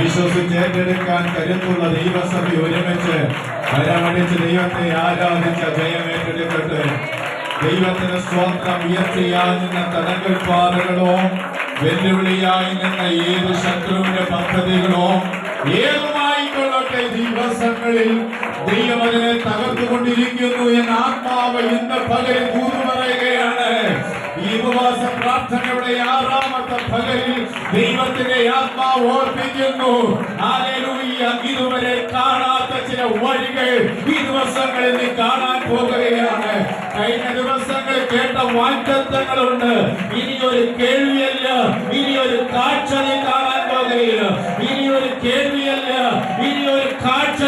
വിശ്വസിച്ച് ഏറ്റെടുക്കാൻ കരുത്തുള്ള ദൈവസഭ ഒരുമിച്ച് വരമടിച്ച് ദൈവത്തെ ആരാധിച്ച ജയം ഏറ്റെടുക്കട്ടെ. ദൈവത്തിന് സ്തോത്രം. ഉയർച്ചയായി നിന്ന തടങ്കൽപ്പാറകളോ വെല്ലുവിളിയായി നിന്ന ഏത് ശത്രുവിന്റെ പദ്ധതികളോ ഏതുമായിക്കൊള്ളട്ടെ, ദിവസങ്ങളിൽ ദൈവം അതിനെ തകർത്തുകൊണ്ടിരിക്കുന്നു എന്ന ആത്മാവ് ഇന്ന് പകലിൽ കൂന്നു പറയുകയാണ്. ഈ ഉപവാസ പ്രാർത്ഥനയുടെ 6ാമത്തെ പകലിൽ ദൈവത്തിന്റെ ആത്മാവ് ഓർപ്പിക്കുന്നു. ഹല്ലേലൂയ. ഇതുവരെ കാണാത്ത ചില വഴികൾ ഈ ദിവസങ്ങളിൽ നീ കാണാൻ പോകുകയാണ്. കഴിഞ്ഞ ദിവസങ്ങളിൽ കേട്ട വാഗ്ദത്തങ്ങളുണ്ട്. ഇനിയൊരു കേൾവിയല്ല, ഇനിയൊരു കാഴ്ച നീ കാണാൻ പോകുകയില്ല. ഇനിയൊരു കേൾവിയല്ല, ഇനിയൊരു കാഴ്ച